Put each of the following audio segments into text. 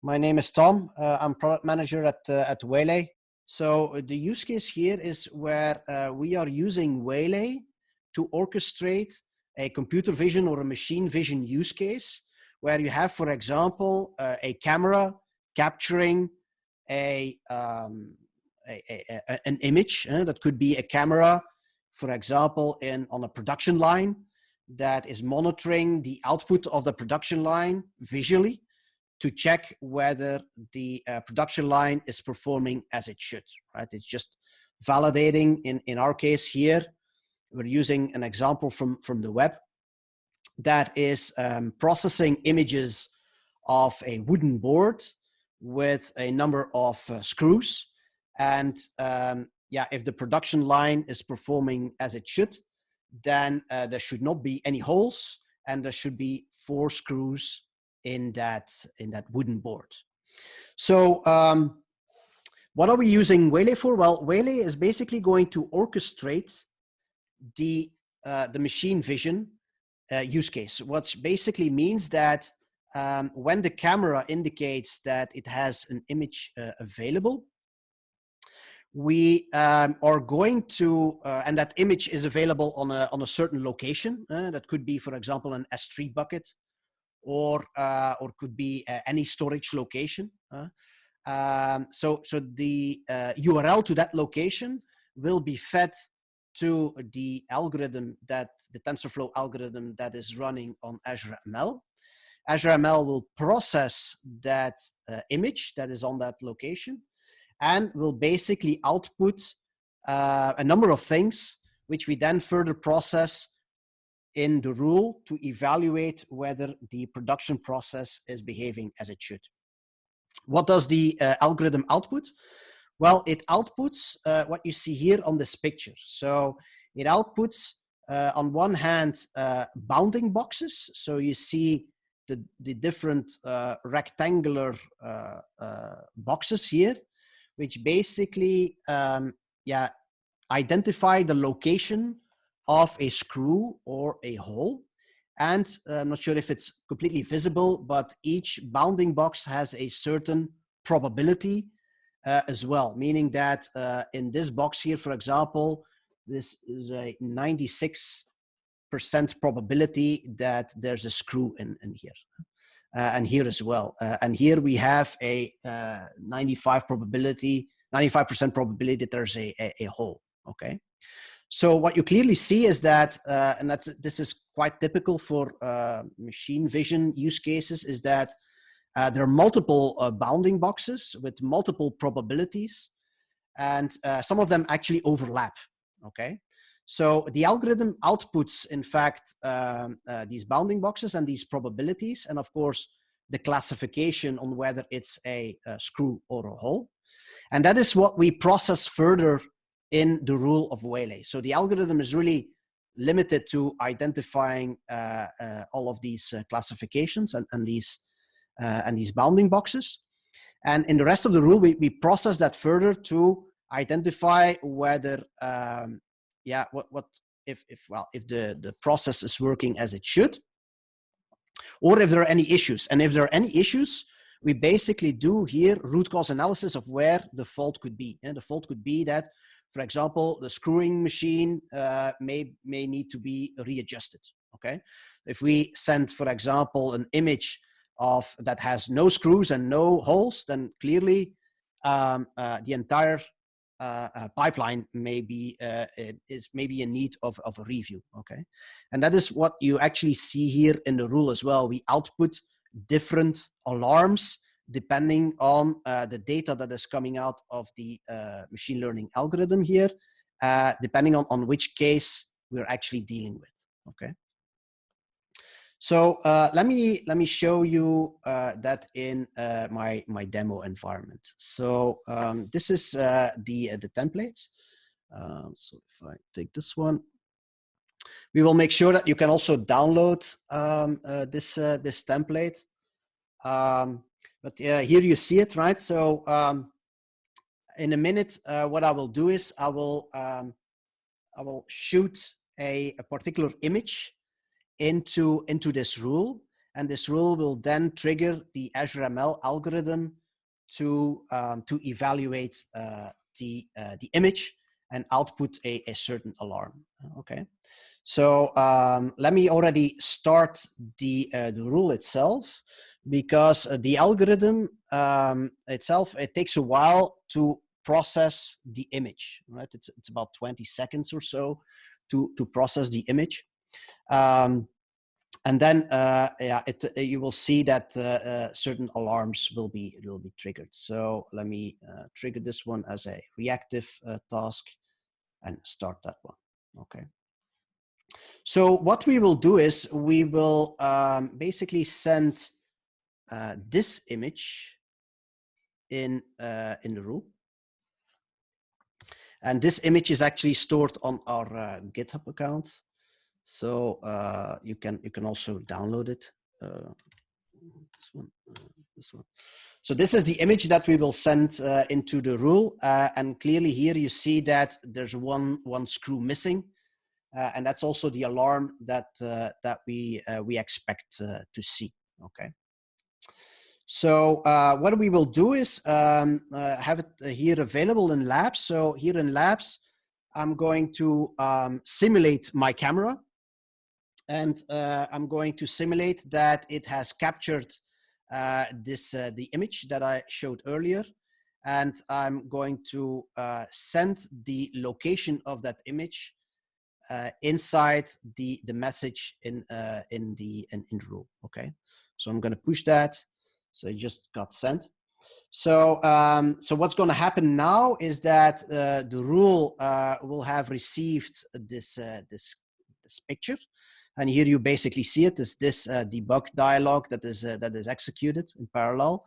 My name is Tom. I'm product manager at Waylay. So the use case here is where we are using Waylay to orchestrate a computer vision or a machine vision use case where you have, for example, a camera capturing an image. That could be a camera, for example, on a production line that is monitoring the output of the production line visually to check whether the production line is performing as it should, right? It's just validating. In our case here, we're using an example from the web that is processing images of a wooden board with a number of screws. And if the production line is performing as it should, then there should not be any holes, and there should be 4 screws in that wooden board. So what are we using Waylay for? Well, Waylay is basically going to orchestrate the machine vision use case, which basically means that when the camera indicates that it has an image available, we are going to, and that image is available on a certain location. That could be, for example, an S3 bucket, or could be any storage location. So the URL to that location will be fed to the algorithm, the TensorFlow algorithm that is running on Azure ML. Azure ML will process that image that is on that location and will basically output a number of things, which we then further process in the rule to evaluate whether the production process is behaving as it should. What does the algorithm output? Well, it outputs what you see here on this picture. So it outputs, on one hand, bounding boxes. So you see the different rectangular boxes here, which basically identify the location of a screw or a hole. And I'm not sure if it's completely visible, but each bounding box has a certain probability as well, meaning that in this box here, for example, this is a 96% probability that there's a screw in here. And here as well. And here we have a 95% probability that there's a hole, okay? So what you clearly see is that, and this is quite typical for machine vision use cases, is that there are multiple bounding boxes with multiple probabilities, and some of them actually overlap, okay? So the algorithm outputs, in fact, these bounding boxes and these probabilities, and of course, the classification on whether it's a screw or a hole. And that is what we process further in the rule of Waylay. So the algorithm is really limited to identifying all of these classifications and these bounding boxes. And in the rest of the rule, we process that further to identify whether if the process is working as it should, or if there are any issues. And if there are any issues, we basically do here root cause analysis of where the fault could be. And the fault could be that, for example, the screwing machine may need to be readjusted. Okay, if we send, for example, an image that has no screws and no holes, then clearly the entire pipeline may be in need of a review. Okay, and that is what you actually see here in the rule as well. We output different alarms depending on the data that is coming out of the machine learning algorithm here, depending on which case we're actually dealing with. Okay. So let me show you that in my demo environment. So this is the templates. So if I take this one, we will make sure that you can also download this template. But here you see it, right? So in a minute, what I will do is I will shoot a particular image into this rule, and this rule will then trigger the Azure ML algorithm to evaluate the image and output a certain alarm. Okay, so let me already start the rule itself, because the algorithm itself, it takes a while to process the image, right? It's about 20 seconds or so to process the image. And then you will see that certain alarms will be triggered. So let me trigger this one as a reactive task and start that one. Okay. So what we will do is we will basically send this image in the rule, and this image is actually stored on our GitHub account. So you can also download it. This one. So this is the image that we will send into the rule, and clearly here you see that there's one screw missing, and that's also the alarm that we expect to see. Okay. So what we will do is have it here available in Labs. So here in Labs, I'm going to simulate my camera, and I'm going to simulate that it has captured the image that I showed earlier, and I'm going to send the location of that image inside the message in the rule. Okay, so I'm going to push that. So it just got sent. So so what's going to happen now is that the rule will have received this picture, and here you basically see it. This debug dialog that is executed in parallel.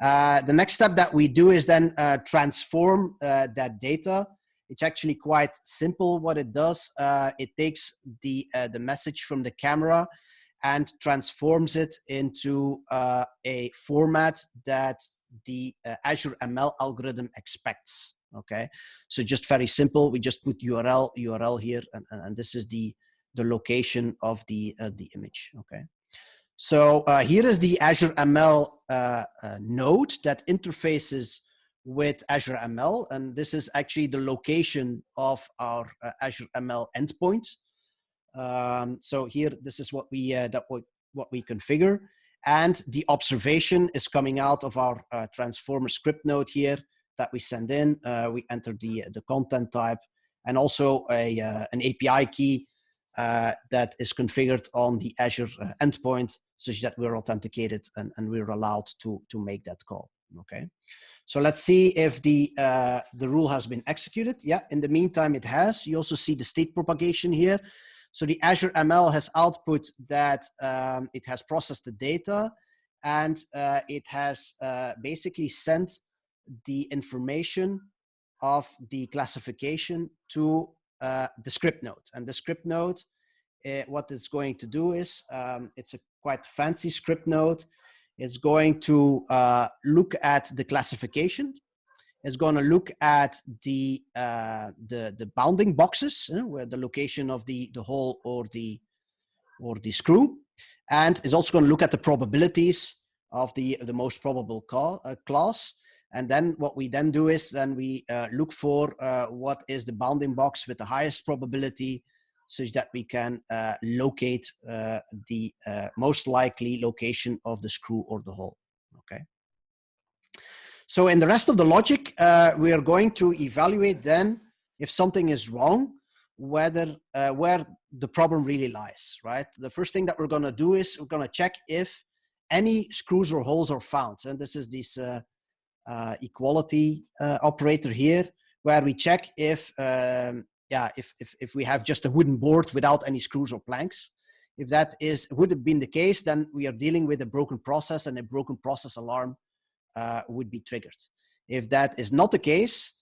The next step that we do is then transform that data. It's actually quite simple what it does. It takes the message from the camera and transforms it into a format that the Azure ML algorithm expects. Okay, so just very simple. We just put URL here, and this is the location of the image. Okay, so here is the Azure ML node that interfaces with Azure ML, and this is actually the location of our Azure ML endpoint. So here, this is what we configure, and the observation is coming out of our transformer script node here that we send in. We enter the content type, and also an API key that is configured on the Azure endpoint, such that we're authenticated and we're allowed to make that call. Okay, so let's see if the rule has been executed. Yeah, in the meantime it has. You also see the state propagation here. So the Azure ML has output that it has processed the data, and it has basically sent the information of the classification to the script node. And the script node, what it's going to do is, it's a quite fancy script node. It's going to look at the classification. It's going to look at the bounding boxes, where the location of the hole or the screw, and is also going to look at the probabilities of the most probable class. And then what we then do is then we look for what is the bounding box with the highest probability, such that we can locate the most likely location of the screw or the hole. Okay. So in the rest of the logic, we are going to evaluate then if something is wrong, whether where the problem really lies, right? The first thing that we're going to do is we're going to check if any screws or holes are found. And this is this equality operator here, where we check if we have just a wooden board without any screws or planks. If that would have been the case, then we are dealing with a broken process, and a broken process alarm would be triggered. If that is not the case,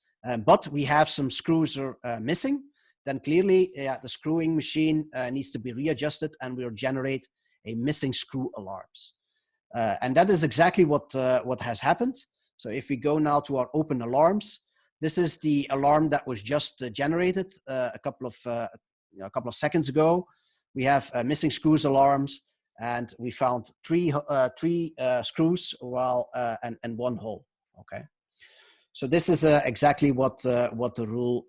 but we have some screws are missing, then clearly the screwing machine needs to be readjusted, and we'll generate a missing screw alarms. And that is exactly what has happened. So if we go now to our open alarms, this is the alarm that was just generated a couple of seconds ago. We have missing screws alarms, and we found three screws and one hole. Okay, so this is exactly what the rule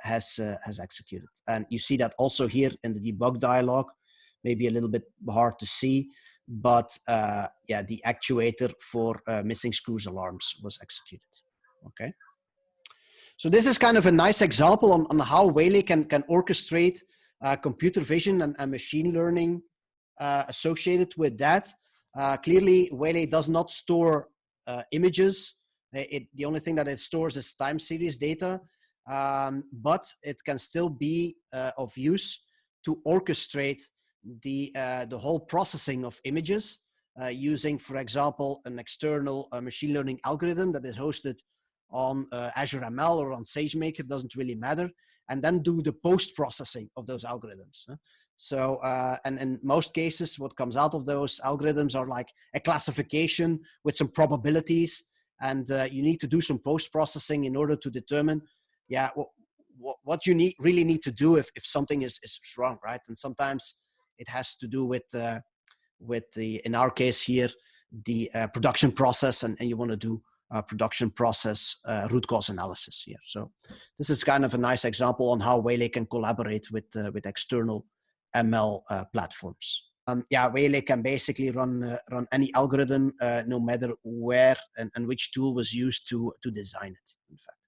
has executed, and you see that also here in the debug dialog. Maybe a little bit hard to see, but yeah, the actuator for missing screws alarms was executed. Okay, so this is kind of a nice example on how Waylay can orchestrate computer vision and machine learning associated with that. Clearly, Waylay does not store images. The only thing that it stores is time series data, but it can still be of use to orchestrate the whole processing of images using, for example, an external machine learning algorithm that is hosted on Azure ML or on SageMaker, doesn't really matter, and then do the post-processing of those algorithms. So, and in most cases, what comes out of those algorithms are like a classification with some probabilities, and you need to do some post-processing in order to determine, yeah, what you really need to do if something is wrong, right? And sometimes it has to do with the, in our case here, the production process, and you want to do production process root cause analysis here. So this is kind of a nice example on how Waylay can collaborate with external ML platforms. Yeah, Waylay can basically run any algorithm, no matter where and which tool was used to design it, in fact.